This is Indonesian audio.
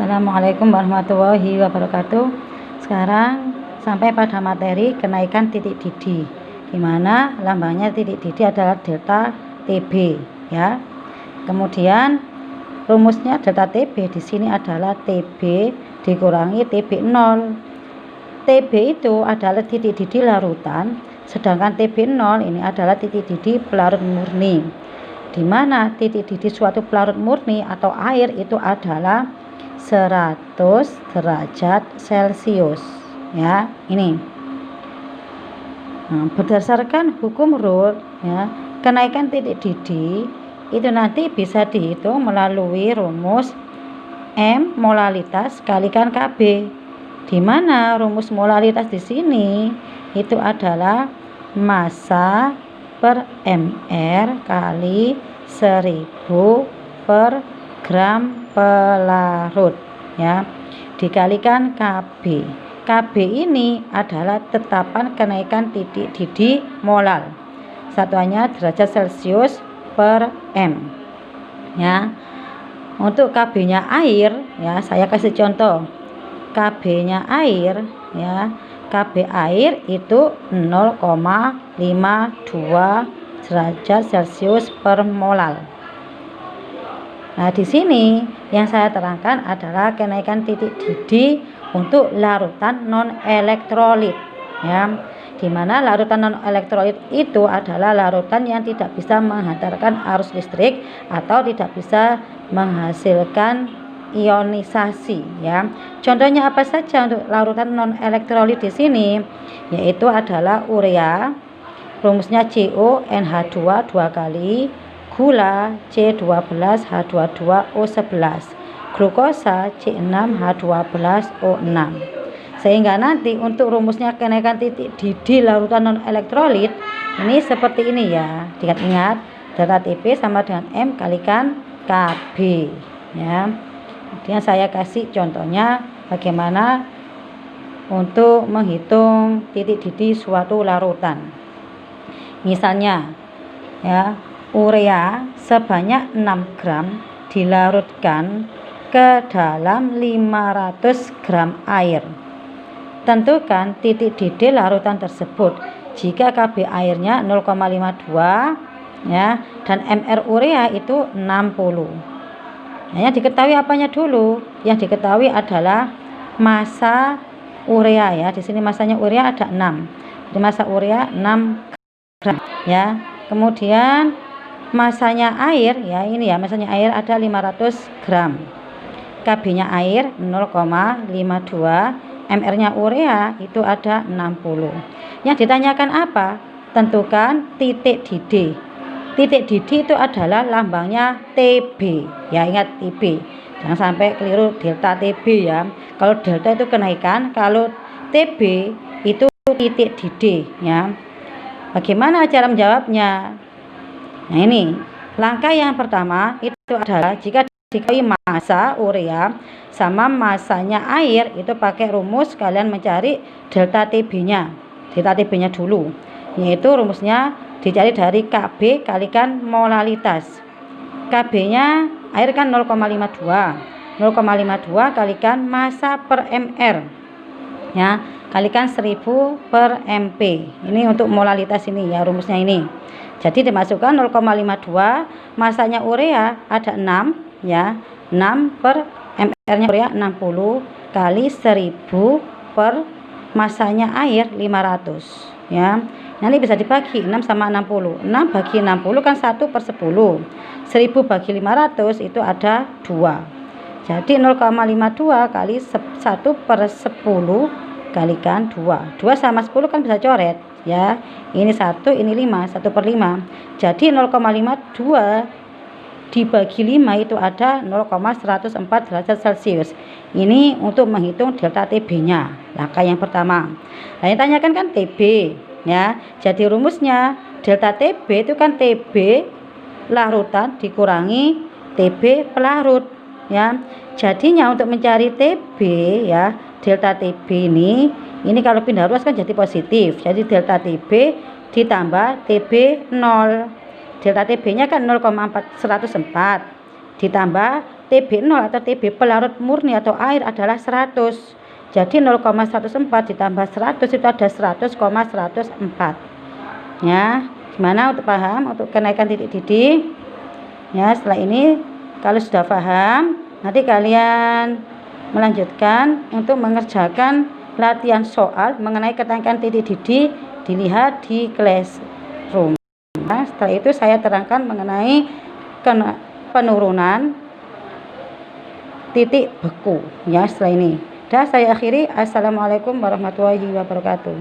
Assalamualaikum warahmatullahi wabarakatuh. Sekarang sampai pada materi kenaikan titik didih, di mana lambangnya titik didih adalah delta TB ya. Kemudian rumusnya delta TB di sini adalah TB dikurangi TB0. TB itu adalah titik didih larutan, sedangkan TB0 ini adalah titik didih pelarut murni, di mana titik didih suatu pelarut murni atau air itu adalah 100 derajat Celcius ya. Ini berdasarkan hukum Rolle ya, kenaikan titik didih itu nanti bisa dihitung melalui rumus M molalitas kalikan KB, di mana rumus molalitas di sini itu adalah massa per mR kali 1000 per gram pelarut ya, dikalikan KB. KB ini adalah tetapan kenaikan titik didih molal, satuannya derajat Celcius per M ya. Untuk KB nya air ya, saya kasih contoh. KB nya air ya, KB air itu 0,52 derajat Celcius per molal. Nah, di sini yang saya terangkan adalah kenaikan titik didih untuk larutan non elektrolit ya, di mana larutan non elektrolit itu adalah larutan yang tidak bisa menghantarkan arus listrik atau tidak bisa menghasilkan ionisasi ya. Contohnya apa saja untuk larutan non elektrolit di sini? Yaitu adalah urea, rumusnya CONH2 2 kali, gula C12H22O11, glukosa C6H12O6. Sehingga nanti untuk rumusnya kenaikan titik didih larutan non elektrolit ini seperti ini ya. Ingat delta TB sama dengan M kalikan KB ya. Kemudian saya kasih contohnya bagaimana untuk menghitung titik didih suatu larutan. Misalnya ya, urea sebanyak 6 gram dilarutkan ke dalam 500 gram air. Tentukan titik didih larutan tersebut. Jika KB airnya 0,52 ya, dan mR urea itu 60. Nah, yang diketahui apanya dulu? Yang diketahui adalah massa urea ya. Di sini massanya urea ada 6. Jadi massa urea 6 gram ya. Kemudian masanya air ya, ini ya, masanya air ada 500 gram. KB-nya air 0,52, mR-nya urea itu ada 60. Yang ditanyakan apa? Tentukan titik didih. Titik didih itu adalah lambangnya TB ya, ingat TB. Jangan sampai keliru delta TB ya. Kalau delta itu kenaikan, kalau TB itu titik didih ya. Bagaimana cara menjawabnya? Nah, ini langkah yang pertama itu adalah jika diketahui massa urea sama massanya air, itu pakai rumus kalian mencari delta TB-nya. Delta TB-nya dulu, yaitu rumusnya dicari dari KB kalikan molalitas. KB-nya air kan 0,52. 0,52 kalikan massa per mR ya, kalikan 1000 per mP. Ini untuk molalitas ini ya, rumusnya ini. Jadi dimasukkan 0,52, masanya urea ada 6 ya, 6 per mR-nya urea 60 kali 1000 per masanya air 500 ya. Nanti bisa dibagi 6 sama 60. 6 bagi 60 kan 1 per 10. 1000 bagi 500 itu ada 2. Jadi 0,52 kali 1 per 10 kalikan 2. 2 sama 10 kan bisa coret ya. Ini 1, ini 5, 1 per 5. Jadi 0,52 dibagi 5 itu ada 0,104 derajat Celcius. Ini untuk menghitung delta TB-nya. Langkah yang pertama. Nah, yang tanyakan kan TB ya. Jadi rumusnya delta TB itu kan TB larutan dikurangi TB pelarut ya. Jadinya untuk mencari TB ya, delta TB ini kalau pindah ruas kan jadi positif. Jadi delta TB ditambah TB 0. Delta TB nya kan 0,104 ditambah TB0 atau TB pelarut murni atau air adalah 100. Jadi 0,104 ditambah 100 itu ada 100,104. Ya, gimana untuk paham untuk kenaikan titik didih? Ya, setelah ini kalau sudah paham, nanti kalian melanjutkan untuk mengerjakan latihan soal mengenai kenaikan titik didih, dilihat di Classroom. Nah, setelah itu saya terangkan mengenai penurunan titik beku. Ya, setelah ini. Dah saya akhiri. Assalamualaikum warahmatullahi wabarakatuh.